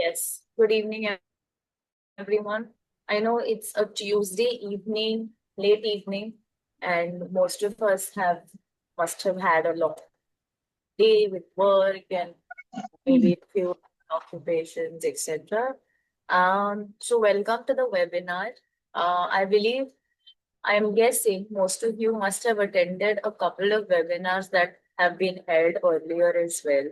Yes. Good evening, everyone. I know it's a Tuesday evening, late evening, and most of us have must have had a long day with work and maybe a few occupations, etc. So welcome to the webinar. I believe I am guessing most of you must have attended a couple of webinars that have been held earlier as well.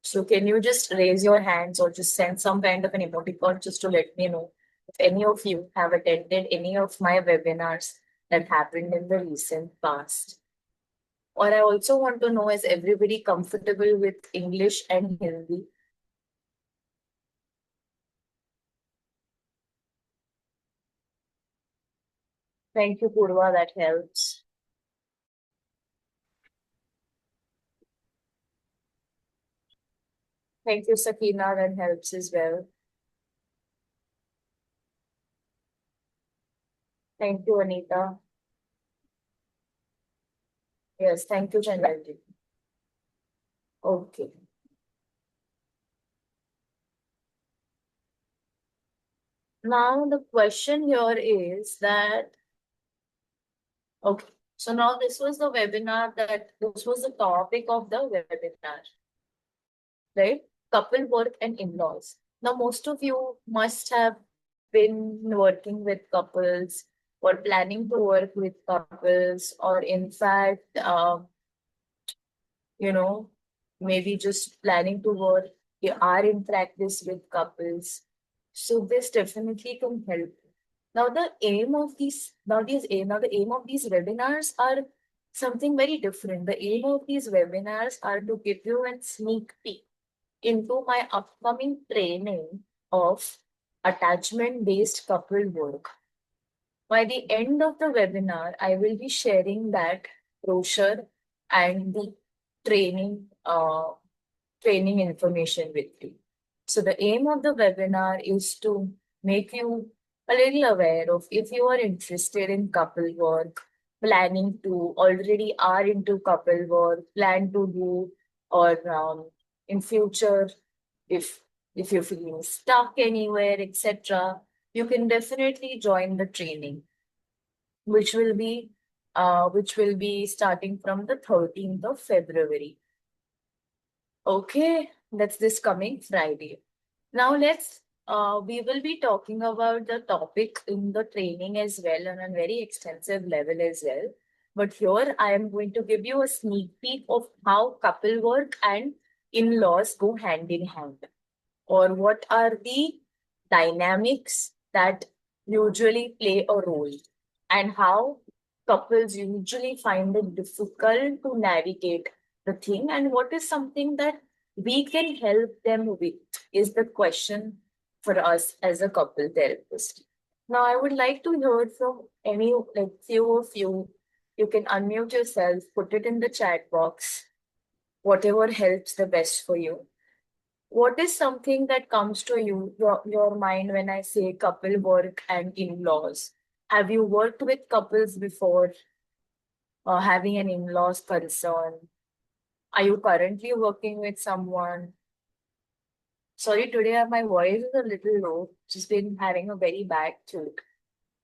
So can you just raise your hands or just send some kind of an emoticon just to let me know if any of you have attended any of my webinars that happened in the recent past? Or I also want to know, is everybody comfortable with English and Hindi? Thank you, Purva, that helps. Thank you, Sakina, that helps as well. Thank you, Anita. Yes, thank you, Chandraji. Okay. Now the question here is that, okay, so now this was the webinar this was the topic of the webinar, right? Couple work and in-laws. Now, most of you must have been working with couples or planning to work with couples, or in fact, you know, maybe just planning to work, you are in practice with couples. So this definitely can help. Now the aim of the aim of these webinars are something very different. The aim of these webinars are to give you a sneak peek into my upcoming training of attachment based couple work. By the end of the webinar, I will be sharing that brochure and the training training information with you. So the aim of the webinar is to make you a little aware of if you are interested in couple work, planning to already are into couple work, plan to do, or in future, if if you're feeling stuck anywhere, etc., you can definitely join the training, which will be starting from the 13th of February. Okay, that's this coming Friday. Now we will be talking about the topic in the training as well on a very extensive level as well. But here I am going to give you a sneak peek of how couple work and in-laws go hand in hand, or what are the dynamics that usually play a role, and how couples usually find it difficult to navigate the thing, and what is something that we can help them with is the question for us as a couple therapist. Now I would like to hear from any, like, few of you. You can unmute yourself, put it in the chat box, whatever helps the best for you. What is something that comes to your mind when I say couple work and in-laws? Have you worked with couples before, having an in-laws concern? Are you currently working with someone? Sorry, today my voice is a little low. Just been having a very bad throat.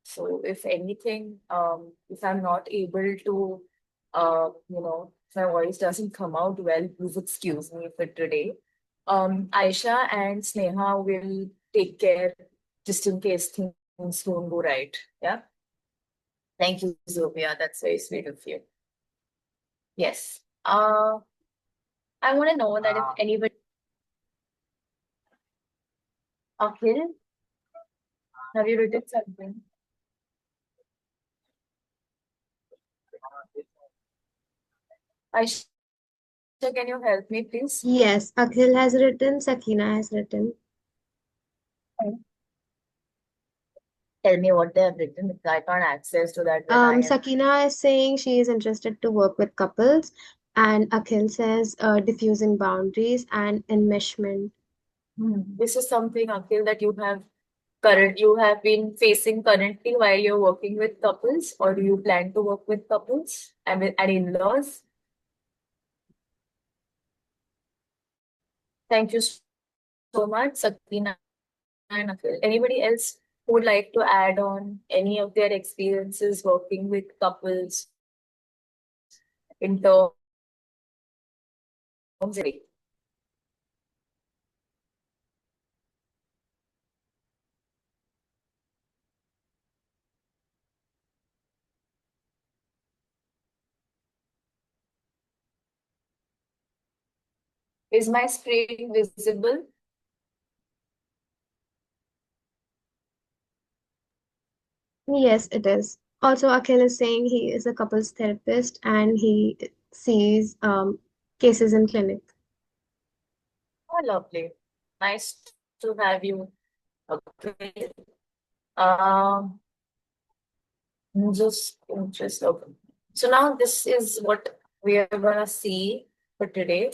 So if anything, if I'm not able to, if my voice doesn't come out well, please excuse me for today. Aisha and Sneha will take care just in case things don't go right. Yeah. Thank you, Zobia. That's very sweet of you. Yes. I want to know that if anybody, Akhil, have you written something? Aisha, can you help me, please? Yes, Akhil has written, Sakina has written. Tell me what they have written because I can't access to that when I am. Sakina is saying she is interested to work with couples, and Akhil says diffusing boundaries and enmeshment. This is something, Akhil, that you have been facing currently while you're working with couples, or do you plan to work with couples and in-laws? Thank you so much, Sakina and Akhil. Anybody else who would like to add on any of their experiences working with couples in terms of is my screen visible? Yes, it is. Also, Akhil is saying he is a couples therapist and he sees cases in clinic. Oh, lovely. Nice to have you. Okay. Um, just okay. So now this is what we are gonna see for today.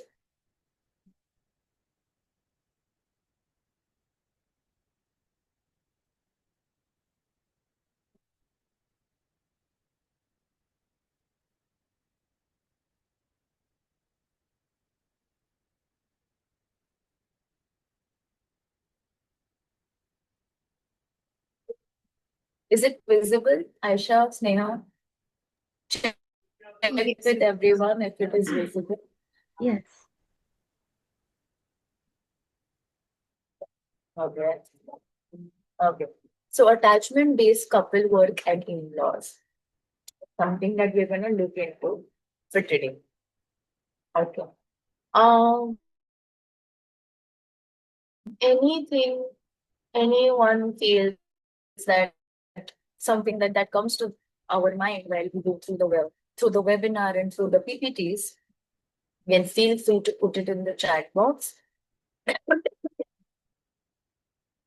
Is it visible, Aisha, Sneha? Check Yes. with everyone if it is visible. Yes. Okay. Okay. So attachment-based couple work and in-laws, something that we're gonna look into for today. Okay. Um, anything anyone feels that something that comes to our mind while we go through the webinar and through the PPTs, then feel free to put it in the chat box,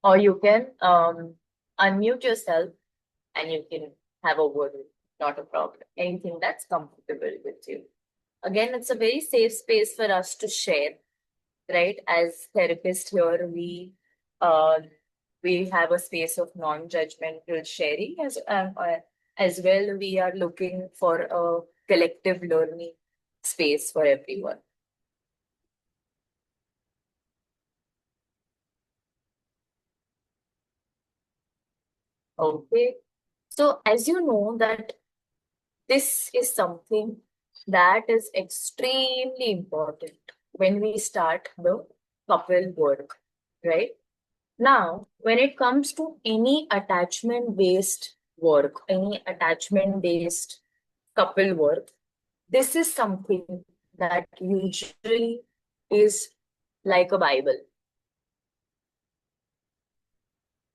or you can unmute yourself and you can have a word. Not a problem. Anything that's comfortable with you. Again, it's a very safe space for us to share, right? As therapists here, uh, we have a space of non-judgmental sharing as well. We are looking for a collective learning space for everyone. Okay. So as you know that this is something that is extremely important when we start the couple work, right? Now, when it comes to any attachment based work, any attachment based couple work, this is something that usually is like a Bible.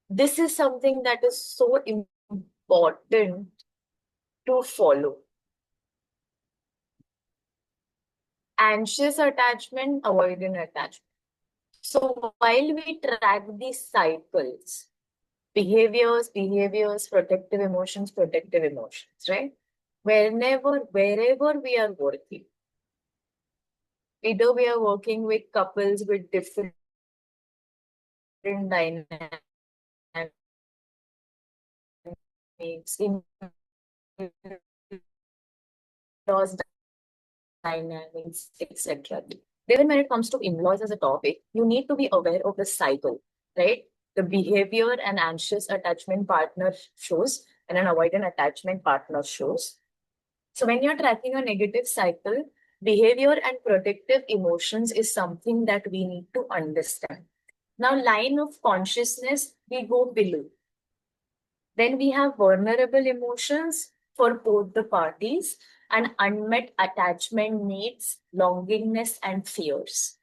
This is something that is so important to follow. Anxious attachment, avoidant attachment. So while we track these cycles, protective emotions, right? Wherever we are working, either we are working with couples with different dynamics, in-laws dynamics, etc. Then when it comes to in-laws as a topic, you need to be aware of the cycle, right? The behavior an anxious attachment partner shows and an avoidant attachment partner shows. So when you're tracking a negative cycle, behavior and protective emotions is something that we need to understand. Now, line of consciousness, we go below. Then we have vulnerable emotions for both the parties and unmet attachment needs, longingness, and fears.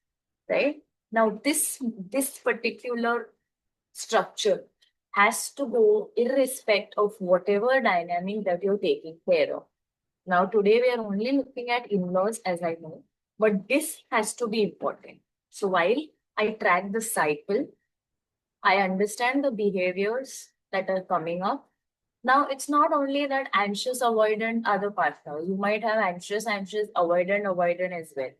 Right? Now, this particular structure has to go irrespective of whatever dynamic that you're taking care of. Now, today we are only looking at in-laws, as I know, but this has to be important. So while I track the cycle, I understand the behaviors that are coming up. Now, it's not only that anxious, avoidant are the partner. You might have avoidant as well,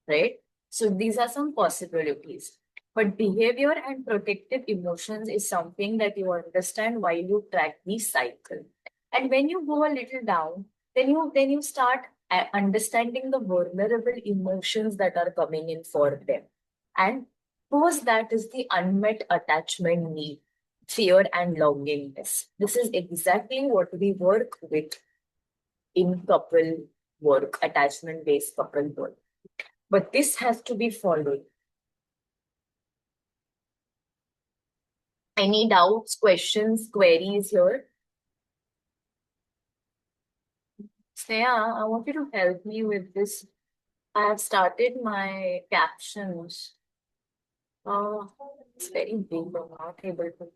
right? So these are some possibilities. But behavior and protective emotions is something that you understand while you track the cycle. And when you go a little down, then you start understanding the vulnerable emotions that are coming in for them. And Suppose that is the unmet attachment need, fear and longingness. This is exactly what we work with in couple work, attachment-based couple work. But this has to be followed. Any doubts, questions, queries here? Sneha, I want you to help me with this. I have started my captions. It's very big. I'm not able to.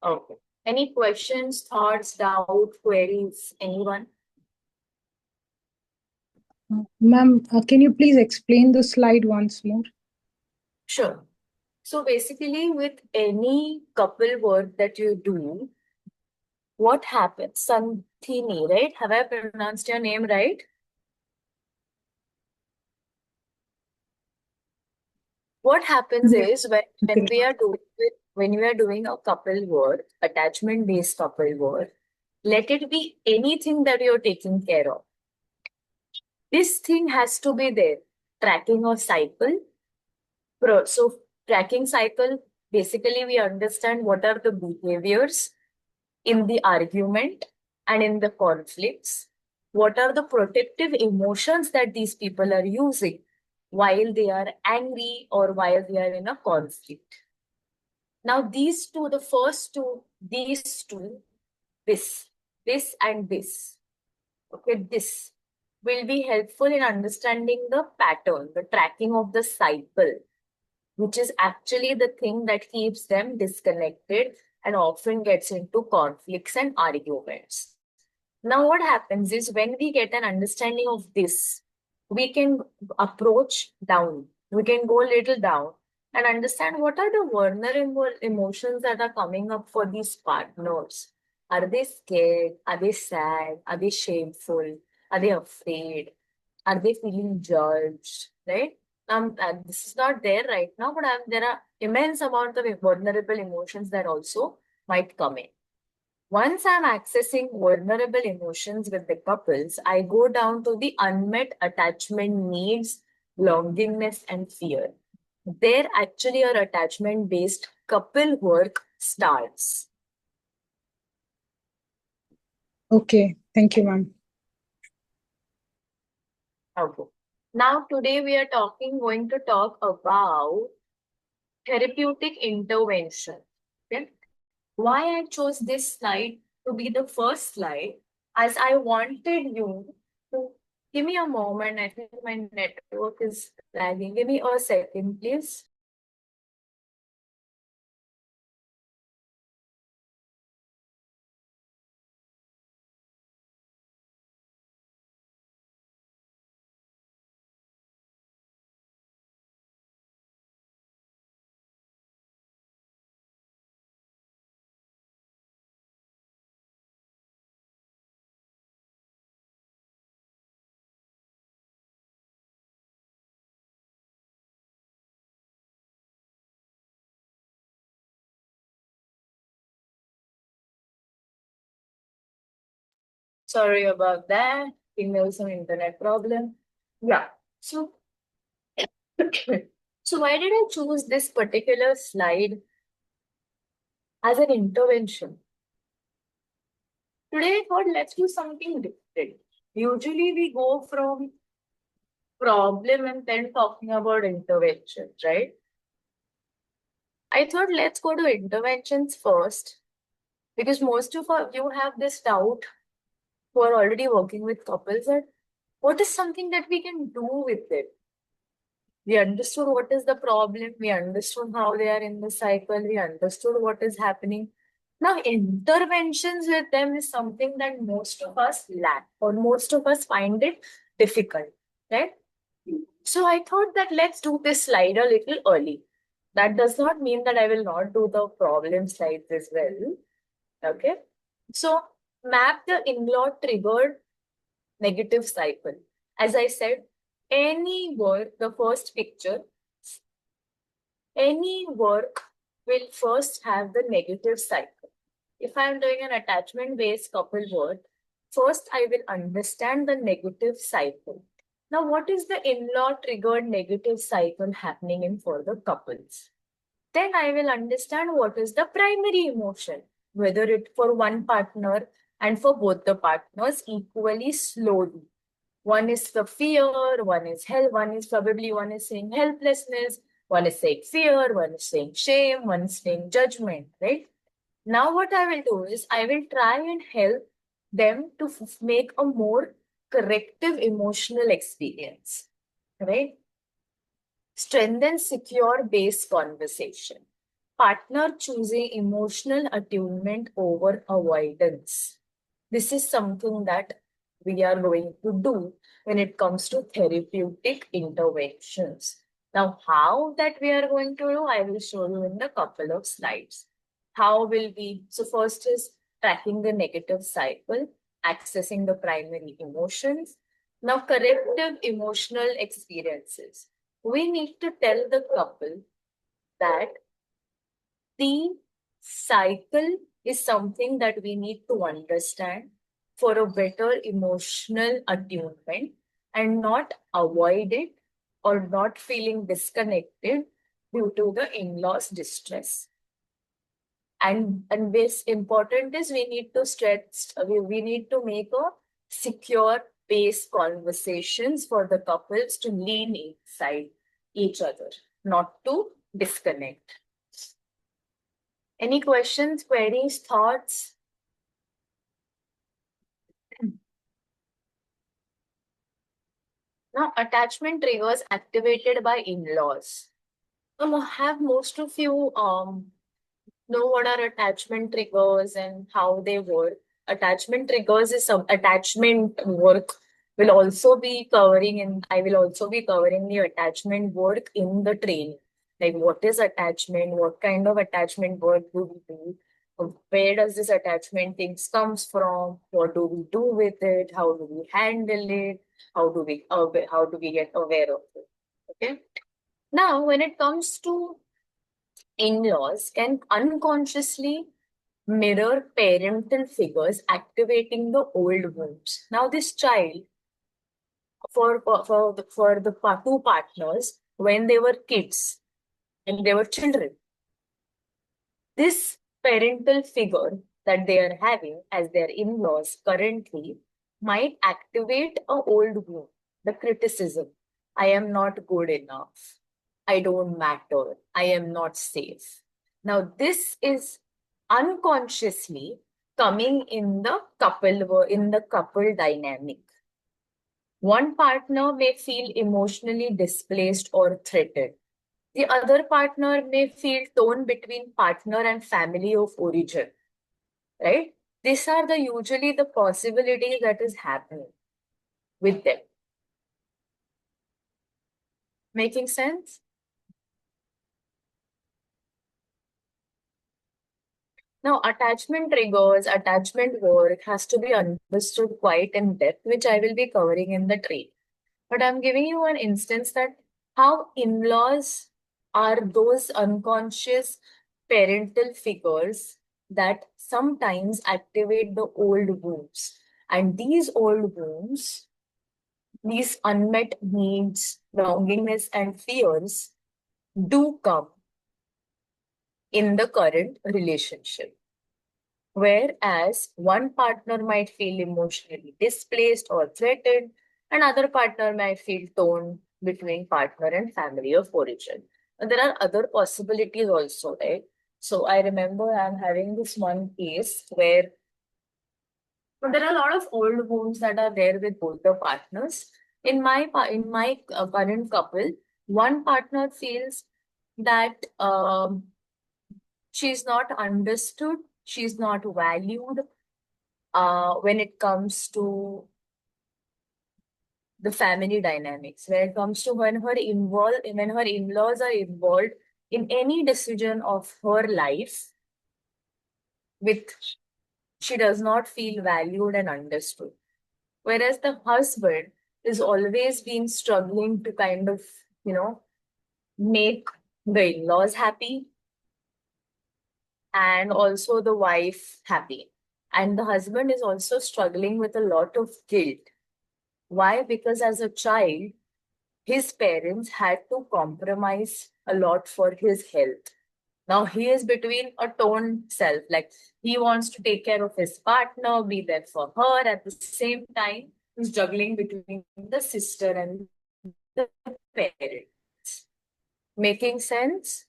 Okay. Any questions, thoughts, doubt, queries? Anyone? Ma'am, can you please explain the slide once more? Sure. So basically, with any couple work that you do, what happens? Santhini, right? Have I pronounced your name right? What happens is when we are doing a couple work, attachment-based couple work, let it be anything that you're taking care of. This thing has to be there. Tracking of cycle. So tracking cycle, basically we understand what are the behaviors in the argument and in the conflicts. What are the protective emotions that these people are using while they are angry or while they are in a conflict? Now, these two, the first two, these two, this and this, okay, this will be helpful in understanding the pattern, the tracking of the cycle, which is actually the thing that keeps them disconnected and often gets into conflicts and arguments. Now, what happens is when we get an understanding of this, we can approach down. We can go a little down and understand what are the vulnerable emotions that are coming up for these partners. Are they scared? Are they sad? Are they shameful? Are they afraid? Are they feeling judged? Right? This is not there right now, but there are immense amount of vulnerable emotions that also might come in. Once I'm accessing vulnerable emotions with the couples, I go down to the unmet attachment needs, longingness, and fear. There actually your attachment-based couple work starts. Okay, thank you, ma'am. Okay. Now today we are going to talk about therapeutic intervention. Okay. Why I chose this slide to be the first slide, as I wanted you to give me a moment. I think my network is lagging. Give me a second, please. Sorry about that. There was some internet problem. Yeah. So, so why did I choose this particular slide as an intervention? Today I thought let's do something different. Usually we go from problem and then talking about interventions, right? I thought let's go to interventions first because most of you have this doubt who are already working with couples that what is something that we can do with it? We understood what is the problem. We understood how they are in the cycle. We understood what is happening. Now, interventions with them is something that most of us lack or most of us find it difficult, right? So I thought that let's do this slide a little early. That does not mean that I will not do the problem slides as well. Okay. So map the in-law triggered negative cycle. As I said, any work, the first picture, any work will first have the negative cycle. If I'm doing an attachment-based couple work, first I will understand the negative cycle. Now, what is the in-law triggered negative cycle happening in for the couples? Then I will understand what is the primary emotion, whether it for one partner and for both the partners equally slowly. One is the fear, one is one is saying helplessness, one is saying fear, one is saying shame, one is saying judgment, right? Now what I will do is I will try and help them to make a more corrective emotional experience, right? Strengthen secure base conversation. Partner choosing emotional attunement over avoidance. This is something that we are going to do when it comes to therapeutic interventions. Now, how that we are going to do, I will show you in the couple of slides. How will we? So, first is tracking the negative cycle, accessing the primary emotions. Now, corrective emotional experiences. We need to tell the couple that the cycle is something that we need to understand for a better emotional attunement and not avoid it or not feeling disconnected due to the in-laws distress. And this important is we need to we need to make a secure base conversations for the couples to lean inside each other, not to disconnect. Any questions, queries, thoughts? Now, attachment triggers activated by in-laws. Have most of you know what are attachment triggers and how they work? Attachment triggers is some attachment work will also be covering, and I will also be covering the attachment work in the training. Like what is attachment? What kind of attachment work do we do? Where does this attachment things comes from? What do we do with it? How do we handle it? How do we get aware of it? Okay. Now, when it comes to in-laws, can unconsciously mirror parental figures activating the old wounds. Now, this child for the two partners when they were kids and they were children, this parental figure that they are having as their in-laws currently might activate a old wound, the criticism. I am not good enough. I don't matter. I am not safe. Now, this is unconsciously coming in the couple dynamic. One partner may feel emotionally displaced or threatened. The other partner may feel torn between partner and family of origin, right? These are usually the possibilities that is happening with them. Making sense? Now, attachment triggers, attachment work has to be understood quite in depth, which I will be covering in the training. But I'm giving you an instance that how in-laws are those unconscious parental figures that sometimes activate the old wounds. And these old wounds, these unmet needs, longingness, and fears do come in the current relationship. Whereas one partner might feel emotionally displaced or threatened, another partner might feel torn between partner and family of origin. And there are other possibilities also, right? So I remember I'm having this one case where there are a lot of old wounds that are there with both the partners. In my current couple, one partner feels that she's not understood, she's not valued when it comes to the family dynamics, when it comes to when her in-laws are involved in any decision of her life, with she does not feel valued and understood. Whereas the husband is always been struggling to kind of, make the in-laws happy and also the wife happy. And the husband is also struggling with a lot of guilt. Why? Because as a child, his parents had to compromise a lot for his health. Now he is between a torn self, like he wants to take care of his partner, be there for her. At the same time, he's juggling between the sister and the parents. Making sense?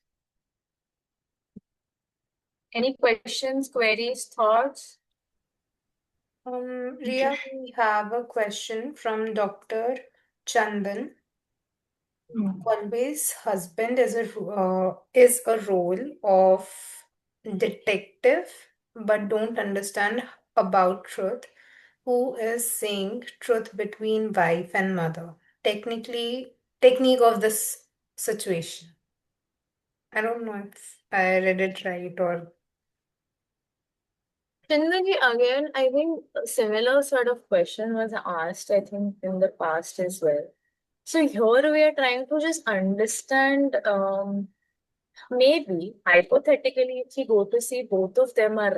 Any questions, queries, thoughts? Ria, we have a question from Dr. Chandan. Always husband is a role of detective, but don't understand about truth. Who is saying truth between wife and mother? Technique of this situation. I don't know if I read it right or Chindanji, again, I think a similar sort of question was asked, I think, in the past as well. So here we are trying to just understand, maybe hypothetically, if we go to see both of them are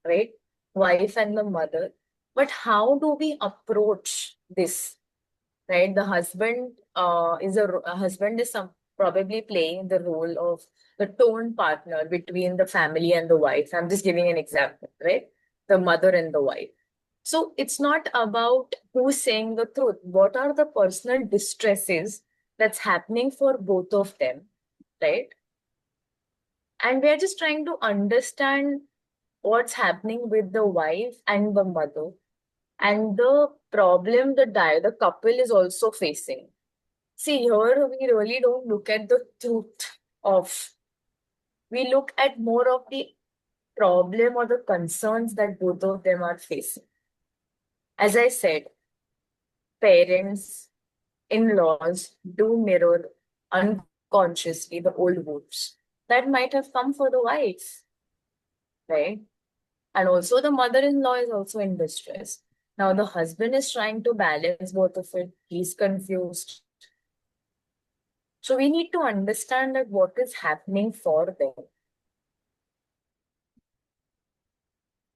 right? Wife and the mother. But how do we approach this? Right? The husband a husband is probably playing the role of the tone partner between the family and the wife. I'm just giving an example, right? The mother and the wife. So it's not about who's saying the truth. What are the personal distresses that's happening for both of them, right? And we're just trying to understand what's happening with the wife and the mother and the problem the couple is also facing. See, here we really don't look at the truth of, we look at more of the problem or the concerns that both of them are facing. As I said, parents, in-laws do mirror unconsciously the old wounds that might have come for the wife, right? And also the mother-in-law is also in distress. Now the husband is trying to balance both of it. He's confused. So we need to understand that what is happening for them.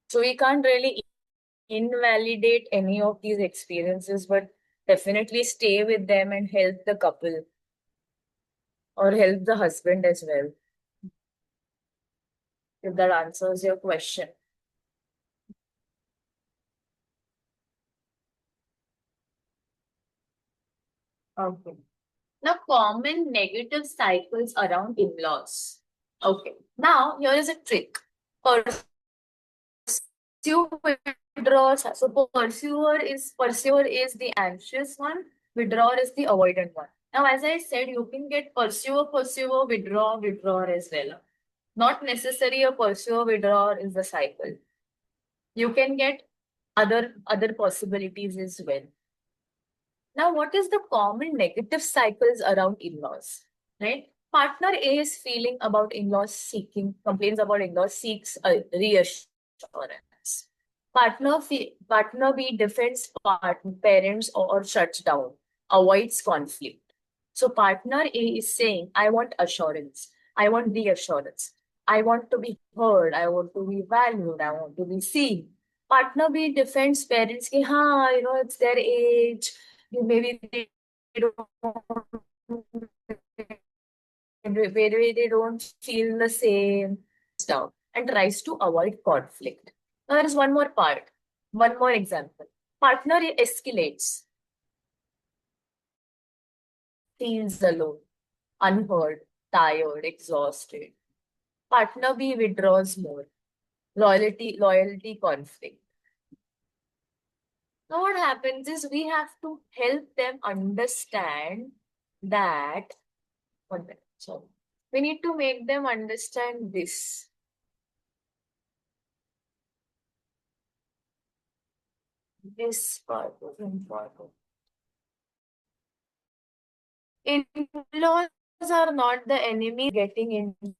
So we can't really invalidate any of these experiences, but definitely stay with them and help the couple or help the husband as well. If that answers your question. Okay. Now, common negative cycles around in-laws. Okay. Now, here is a trick. Pursue, withdraw. So pursuer is the anxious one. Withdrawer is the avoidant one. Now, as I said, you can get pursuer, withdrawer as well. Not necessary a pursuer, withdrawer is the cycle. You can get other possibilities as well. Now, what is the common negative cycles around in-laws? Right? Partner A is feeling about in-laws complains about in-laws, seeks a reassurance. Partner B defends parents or shuts down, avoids conflict. So partner A is saying, I want assurance. I want reassurance. I want to be heard. I want to be valued. I want to be seen. Partner B defends parents, ki, it's their age. Maybe they don't feel the same stuff and tries to avoid conflict. Now, there is one more part, one more example. Partner escalates, feels alone, unheard, tired, exhausted. Partner B withdraws more, loyalty conflict. Now, what happens is we have to help them understand that. One minute, sorry. We need to make them understand this. This part is important. In-laws are not the enemy. Getting into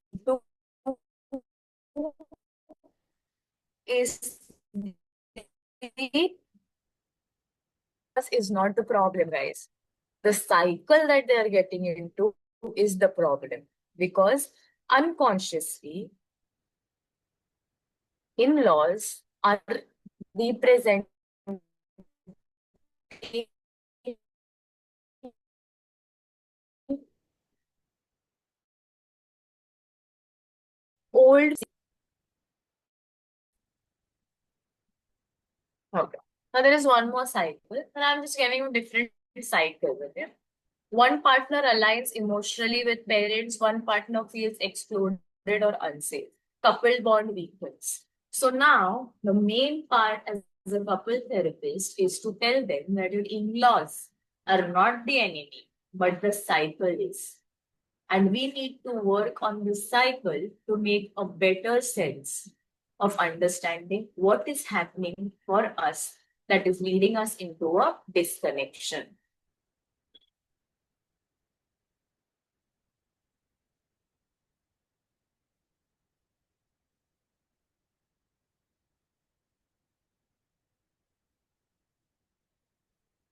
is not the problem, guys. The cycle that they are getting into is the problem, because unconsciously in-laws are representing old. Okay. Now there is one more cycle, and I'm just giving you different cycles. Okay. One partner aligns emotionally with parents, one partner feels excluded or unsafe. Couple bond weakens. So now the main part as a couple therapist is to tell them that your in-laws are not the enemy, but the cycle is. And we need to work on this cycle to make a better sense of understanding what is happening for us that is leading us into a disconnection.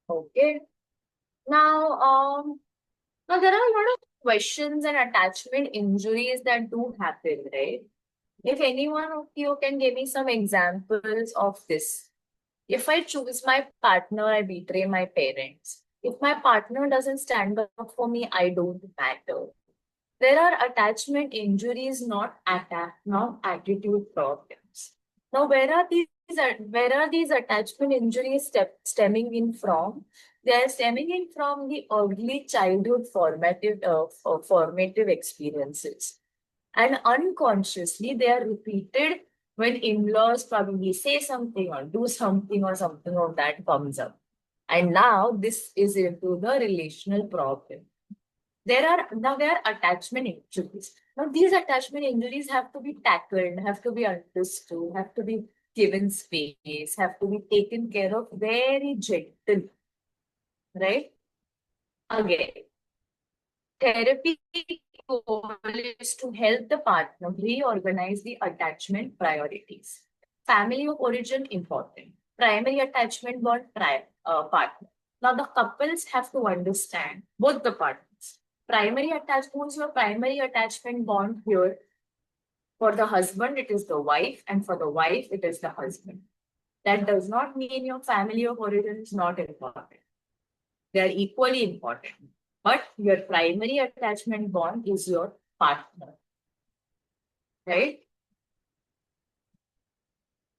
Okay. Now, now there are a lot of questions and attachment injuries that do happen, right? If any one of you can give me some examples of this. If I choose my partner, I betray my parents. If my partner doesn't stand up for me, I don't matter. There are attachment injuries, not attitude problems. Now, where are these attachment injuries stemming in from? They are stemming in from the early childhood formative experiences. And unconsciously, they are repeated when in-laws probably say something or do something or something of that comes up. And now this is into the relational problem. There are attachment injuries. Now these attachment injuries have to be tackled, have to be understood, have to be given space, have to be taken care of very gentle, right? Again, therapy goal is to help the partner reorganize the attachment priorities. Family of origin important. Primary attachment bond partner. Now the couples have to understand both the partners. Primary attachment, your primary attachment bond here. For the husband, it is the wife, and for the wife, it is the husband. That does not mean your family of origin is not important. They are equally important. But your primary attachment bond is your partner. Right?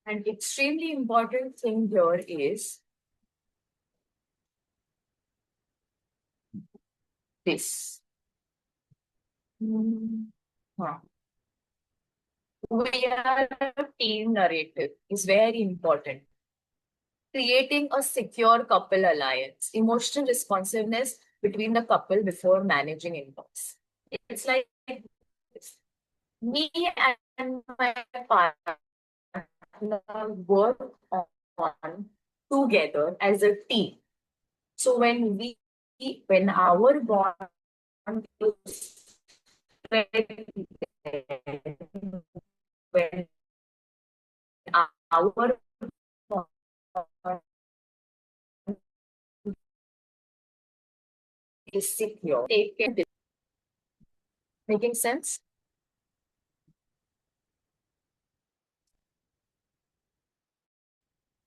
And extremely important thing here is this. Huh. We are a team narrative is very important. Creating a secure couple alliance, emotional responsiveness between the couple before managing impulse. It's like this. Me and my partner work on together as a team. So when our bond is strengthened, when our bond is secure, take care. Making sense?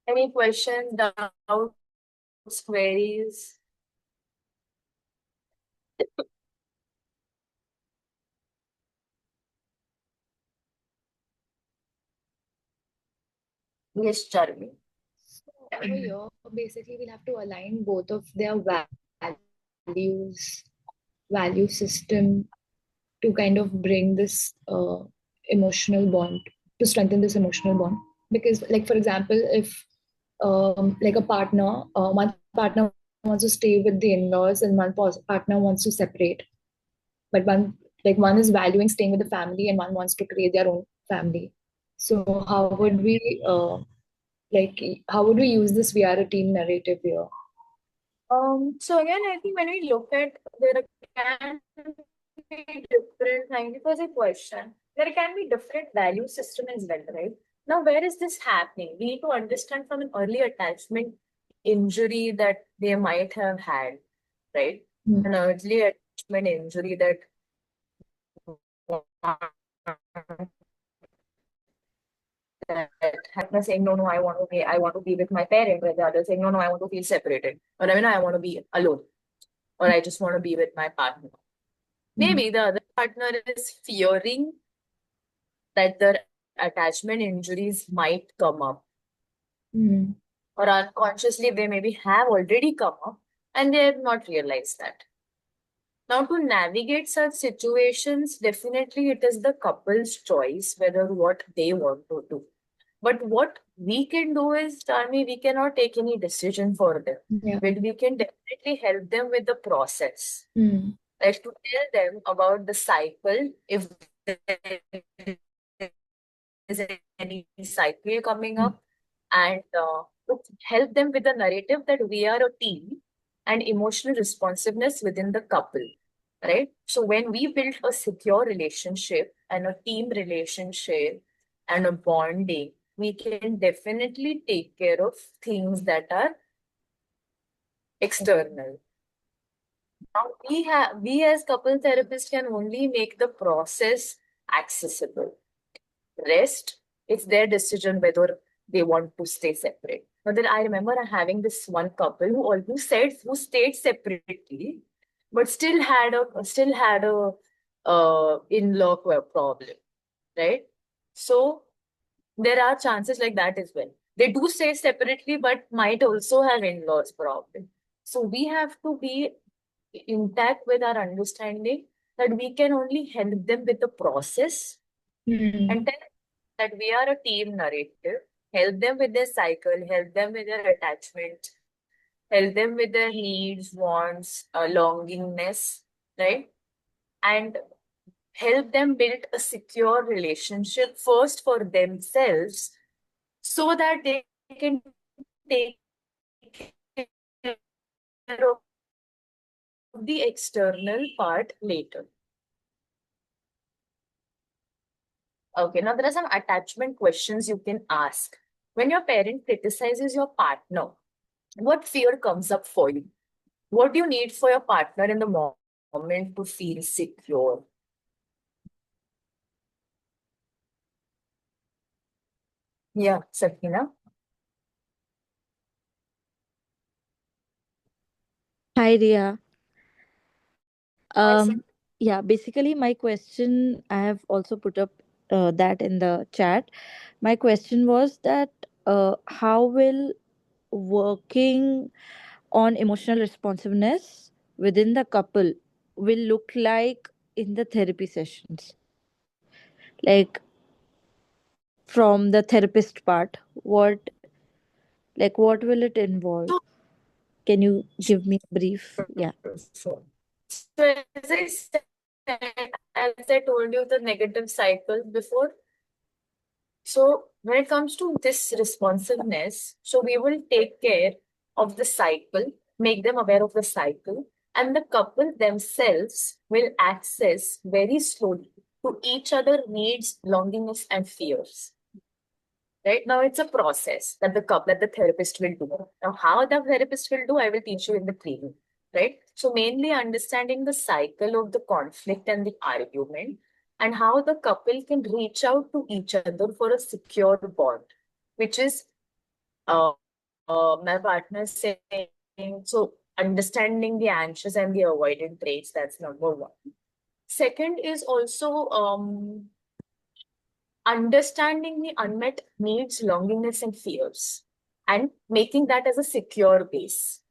Any questions, doubts, queries? Yes, Charvi. Over here, basically, we'll have to align both of their values, value system to kind of bring this emotional bond, to strengthen this emotional bond. Because, like, for example, if like a partner, one partner wants to stay with the in-laws and one partner wants to separate, but one is valuing staying with the family and one wants to create their own family. So how would we use this we are a team narrative here? So again, I think when we look at there can be different, thank you for the question. There can be different value system as well, right? Now, where is this happening? We need to understand from an early attachment injury that they might have had, right? Hmm. An early attachment injury that that partner saying, no, I want to be with my parent, where the other saying, no, I want to feel separated, or I want to be alone, or I just want to be with my partner. Maybe the other partner is fearing that their attachment injuries might come up, Mm. or unconsciously they maybe have already come up and they have not realized that. Now, to navigate such situations, definitely it is the couple's choice whether what they want to do. But what we can do is, Tarmi, we cannot take any decision for them. Yeah. But we can definitely help them with the process. Mm. Like to tell them about the cycle, if there is any cycle coming up, and to help them with the narrative that we are a team and emotional responsiveness within the couple, right? So when we build a secure relationship and a team relationship and a bonding, we can definitely take care of things that are external. Now we as couple therapists can only make the process accessible. Rest, it's their decision whether they want to stay separate. But then I remember having this one couple who stayed separately, but still had a in-law problem, right? So there are chances like that as well. They do stay separately, but might also have in-laws problem. So we have to be intact with our understanding that we can only help them with the process Mm. and tell that we are a team narrative, help them with their cycle, help them with their attachment, help them with their needs, wants, longingness, right? And help them build a secure relationship first for themselves so that they can take care of the external part later. Okay, now there are some attachment questions you can ask. When your parent criticizes your partner, what fear comes up for you? What do you need for your partner in the moment to feel secure? Yeah, Sakina. Hi, Ria. Hi, Sak- Yeah, basically, my question, I have also put up that in the chat. My question was that how will working on emotional responsiveness within the couple will look like in the therapy sessions? Like from the therapist part, what will it involve? Can you give me a brief? Yeah. So, as I said, as I told you, the negative cycle before. So, when it comes to this responsiveness, so we will take care of the cycle, make them aware of the cycle, and the couple themselves will access very slowly to each other needs, longingness, and fears. Right now, it's a process that the therapist will do. Now, how the therapist will do, I will teach you in the training. Right? So, mainly understanding the cycle of the conflict and the argument, and how the couple can reach out to each other for a secure bond, which is uh, my partner saying, so understanding the anxious and the avoidant traits, that's number one. Second is also understanding the unmet needs, longingness, and fears, and making that as a secure base.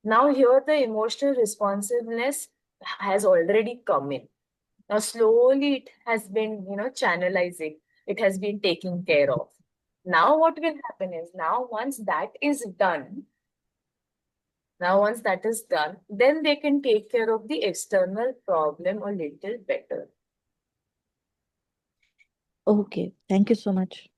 Now, here the emotional responsiveness has already come in. Now, slowly it has been, channelizing, it has been taken care of. Now, what will happen is once that is done, then they can take care of the external problem a little better. Okay. Thank you so much.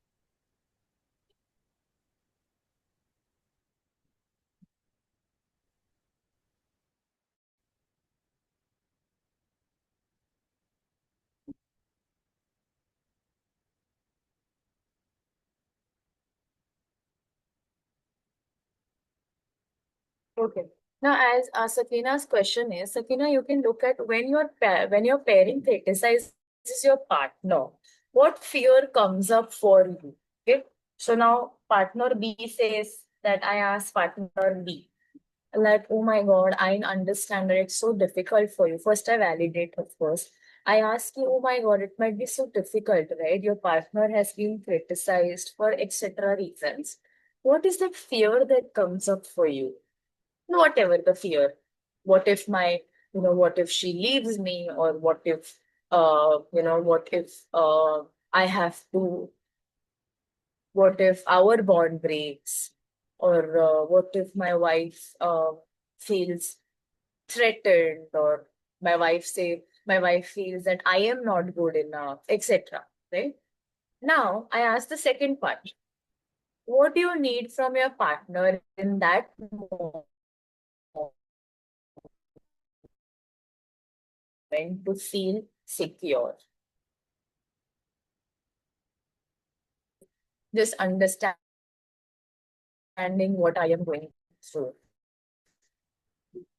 Okay. Now, as Sakina's question is, Sakina, you can look at when your parent criticizes your partner. what fear comes up for you? Okay. So now partner B says that I asked partner B, like, oh my God, I understand that it's so difficult for you. First, I validate, of course. I ask you, oh my God, it might be so difficult, right? Your partner has been criticized for etc. reasons. What is the fear that comes up for you? Whatever the fear. What if what if she leaves me, or what if I have to, what if our bond breaks, or what if my wife feels threatened, or my wife feels that I am not good enough, etc. Right? Now I ask the second part. What do you need from your partner in that moment to feel secure? Just understanding what I am going through,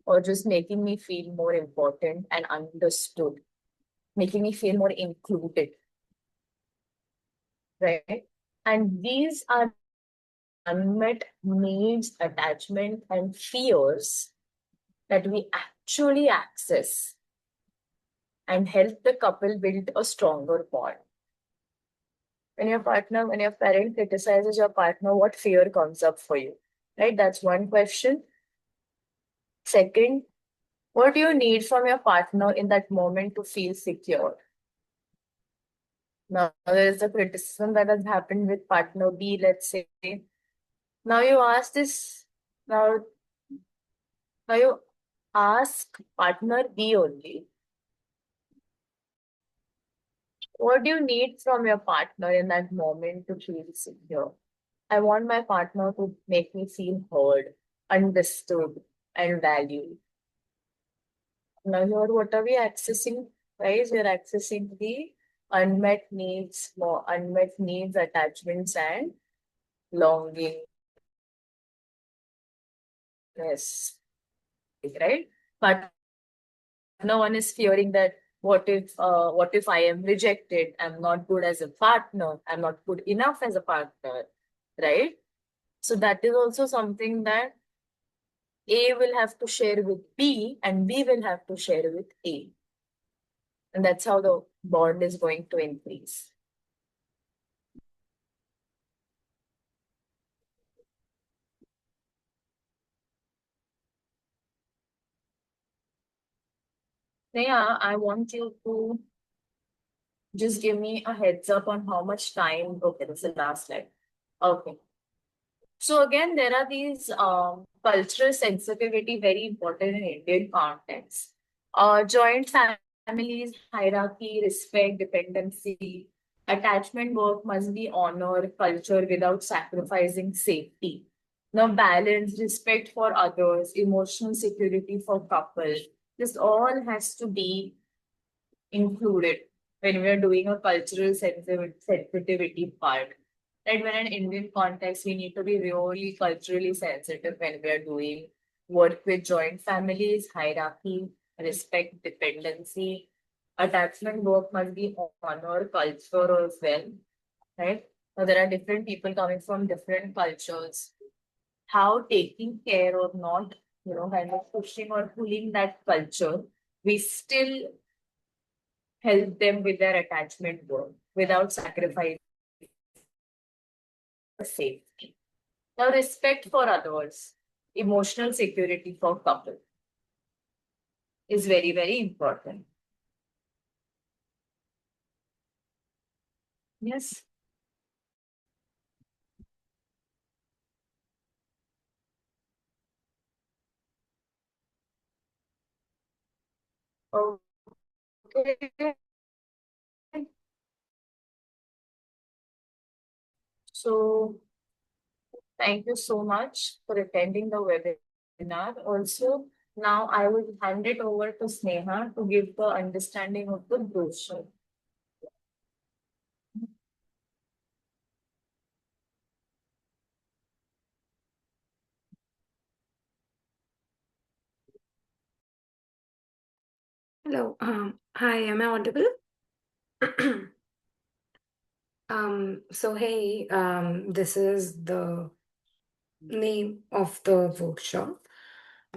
or just making me feel more important and understood, making me feel more included, right? And these are unmet needs, attachment, and fears that we actually access and help the couple build a stronger bond. When your parent criticizes your partner, what fear comes up for you? Right? That's one question. Second, what do you need from your partner in that moment to feel secure? Now, there is a criticism that has happened with partner B, let's say. Now you ask this, now, now you ask partner B only, what do you need from your partner in that moment to feel secure? I want my partner to make me feel heard, understood, and valued. Now, here, what are we accessing? Guys, we're accessing the unmet needs, attachments, and longing. Yes, right? But no one is fearing that what if I am rejected? I'm not good as a partner. I'm not good enough as a partner, right? So that is also something that A will have to share with B, and B will have to share with A. And that's how the bond is going to increase. Neha, I want you to just give me a heads up on how much time. Okay, this is the last slide. Okay. So again, there are these cultural sensitivity very important in Indian context. Joint families, hierarchy, respect, dependency, attachment work must be honor culture without sacrificing safety. Now, balance, respect for others, emotional security for couple. This all has to be included when we are doing a cultural sensitivity part. Right, when in Indian context, we need to be really culturally sensitive when we are doing work with joint families, hierarchy, respect, dependency. Attachment work must be honor culture as well, right? Now, there are different people coming from different cultures. How taking care or not, kind of pushing or pulling that culture, we still help them with their attachment work without sacrificing safety. Now, respect for others, emotional security for couple is very, very important. Yes. Okay. So, thank you so much for attending the webinar. Also, now I will hand it over to Sneha to give the understanding of the brochure. Hello. Hi, am I audible? This is the name of the workshop,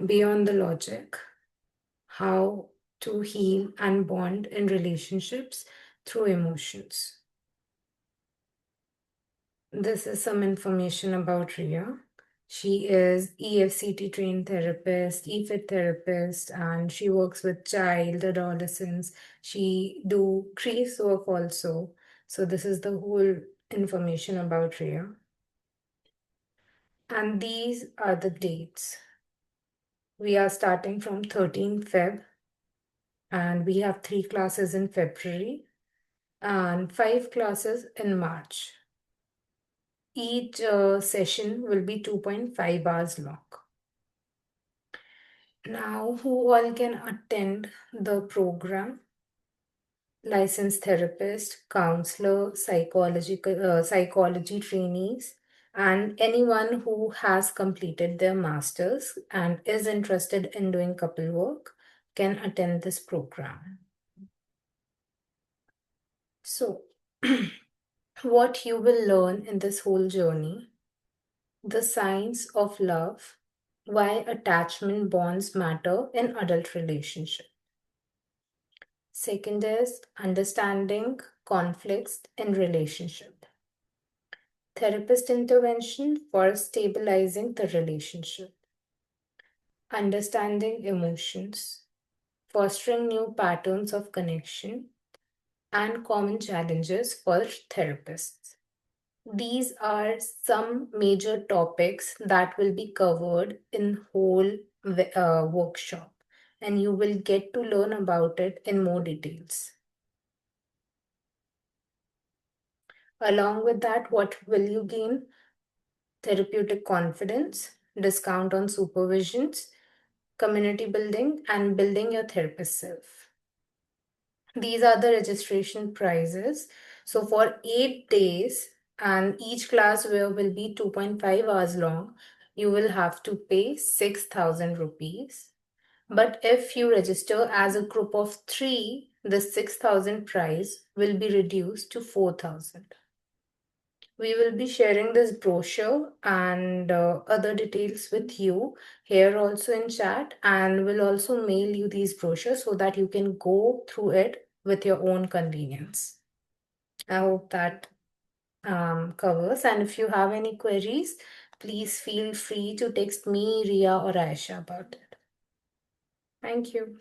Beyond the Logic, How to Heal and Bond in Relationships Through Emotions. This is some information about Ria. She is EFCT trained therapist, EFIT therapist, and she works with child, adolescents. She do crease work also. So this is the whole information about Ria. And these are the dates. We are starting from 13 Feb, and we have 3 classes in February and 5 classes in March. Each session will be 2.5 hours long. Now, who all can attend the program? Licensed therapist, counselor, psychology trainees, and anyone who has completed their masters and is interested in doing couple work can attend this program. So, what you will learn in this whole journey: the science of love, why attachment bonds matter in adult relationship. Second is understanding conflicts in relationship. Therapist intervention for stabilizing the relationship. Understanding emotions, fostering new patterns of connection, and common challenges for therapists. These are some major topics that will be covered in whole workshop, and you will get to learn about it in more details. Along with that, what will you gain? Therapeutic confidence, discount on supervisions, community building, and building your therapist self. These are the registration prices. So for 8 days, and each class will be 2.5 hours long, you will have to pay 6,000 rupees. But if you register as a group of 3, the 6,000 price will be reduced to 4,000. We will be sharing this brochure and other details with you here also in chat, and we'll also mail you these brochures so that you can go through it with your own convenience. I hope that covers. And if you have any queries, please feel free to text me, Ria, or Aisha about it. Thank you.